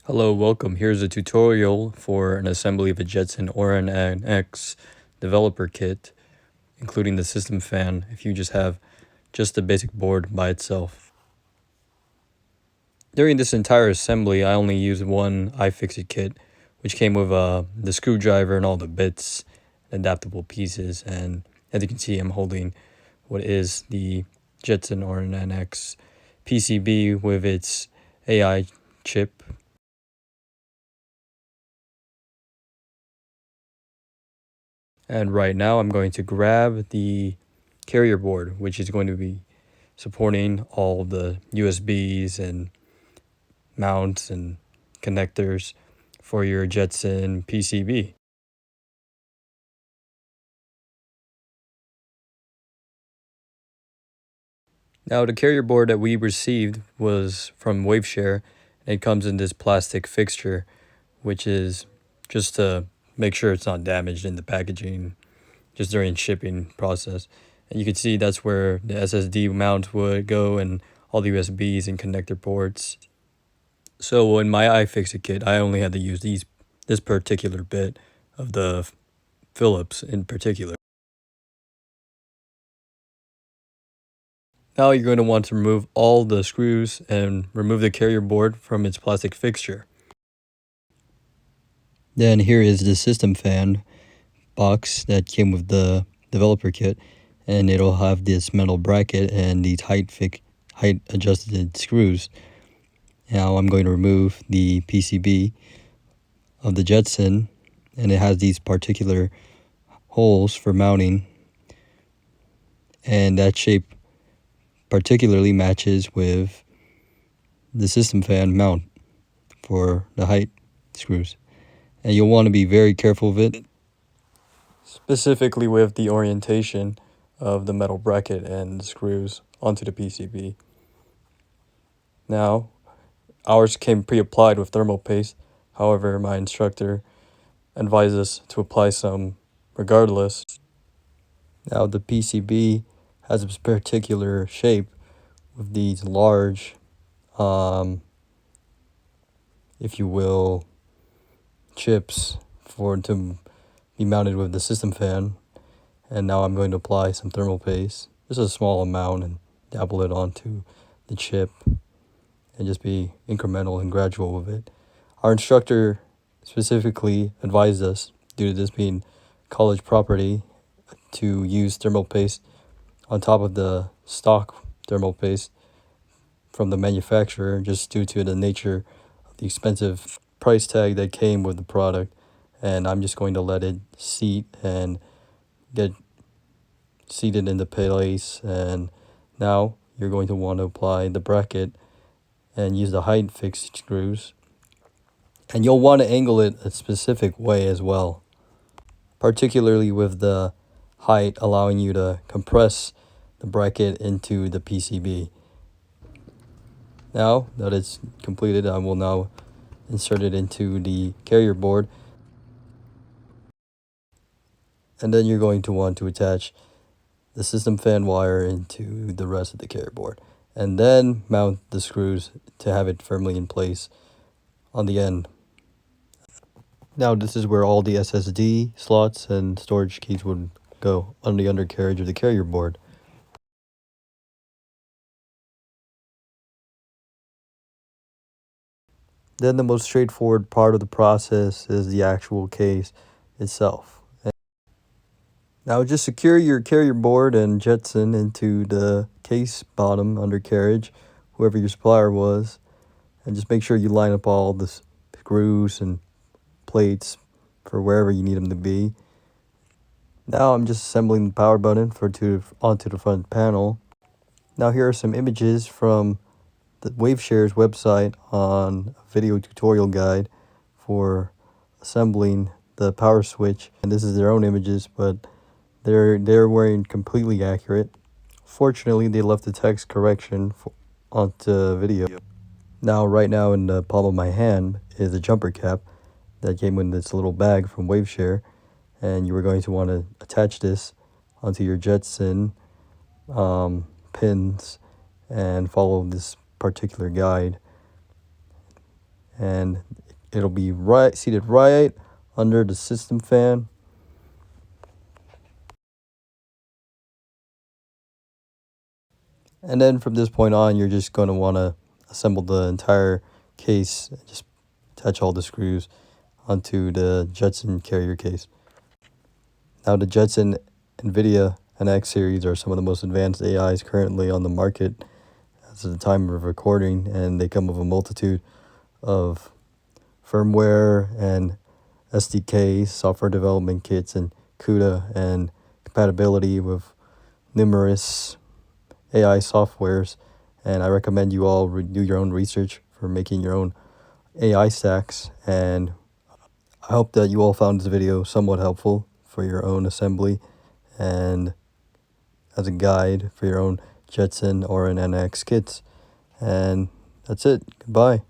Hello, welcome. Here's a tutorial for an assembly of a Jetson or an NX developer kit, including the system fan if you just have just the basic board by itself. During this entire assembly, I only used one iFixit kit, which came with the screwdriver and all the bits, adaptable pieces, and as you can see, I'm holding what is the Jetson or an NX PCB with its AI chip. And right now I'm going to grab the carrier board, which is going to be supporting all the USBs and mounts and connectors for your Jetson PCB. Now the carrier board that we received was from Waveshare. It comes in this plastic fixture, which is just to make sure it's not damaged in the packaging just during shipping process. And you can see that's where the SSD mount would go and all the USBs and connector ports. So in my iFixit kit, I only had to use this particular bit of the Phillips in particular. Now you're going to want to remove all the screws and remove the carrier board from its plastic fixture. Then here is the system fan box that came with the developer kit, and it'll have this metal bracket and these height adjusted screws. Now I'm going to remove the PCB of the Jetson, and it has these particular holes for mounting, and that shape particularly matches with the system fan mount for the height screws. And you'll want to be very careful of it, specifically with the orientation of the metal bracket and the screws onto the PCB. Now, ours came pre-applied with thermal paste. However, my instructor advised us to apply some regardless. Now the PCB has a particular shape with these large, if you will, chips for it to be mounted with the system fan. And now I'm going to apply some thermal paste, just a small amount, and dabble it onto the chip and just be incremental and gradual with it. Our instructor specifically advised us, due to this being college property, to use thermal paste on top of the stock thermal paste from the manufacturer, just due to the nature of the expensive price tag that came with the product. And I'm just going to let it seat and get seated into place. And now you're going to want to apply the bracket and use the height fixed screws. And you'll want to angle it a specific way as well, particularly with the height allowing you to compress the bracket into the PCB. Now that it's completed, I will now insert it into the carrier board. And then you're going to want to attach the system fan wire into the rest of the carrier board. And then mount the screws to have it firmly in place on the end. Now this is where all the SSD slots and storage keys would go on the undercarriage of the carrier board. Then the most straightforward part of the process is the actual case itself. Now just secure your carrier board and Jetson into the case bottom undercarriage, whoever your supplier was, and just make sure you line up all the screws and plates for wherever you need them to be. Now I'm just assembling the power button onto the front panel. Now here are some images from the Waveshare's website on a video tutorial guide for assembling the power switch. And this is their own images, but they're wearing completely accurate. Fortunately, they left the text correction onto video. Now, right now in the palm of my hand is a jumper cap that came in this little bag from Waveshare, and you are going to want to attach this onto your Jetson pins and follow this particular guide. and it'll be seated right under the system fan. And then from this point on, you're just going to want to assemble the entire case, just attach all the screws onto the Jetson carrier case. Now, the Jetson NVIDIA NX series are some of the most advanced AIs currently on the market as of the time of recording, and they come with a multitude of firmware and SDK, software development kits, and CUDA, and compatibility with numerous AI softwares. And I recommend you all do your own research for making your own AI stacks. And I hope that you all found this video somewhat helpful for your own assembly and as a guide for your own Jetson or an NX kits. And that's it. Goodbye.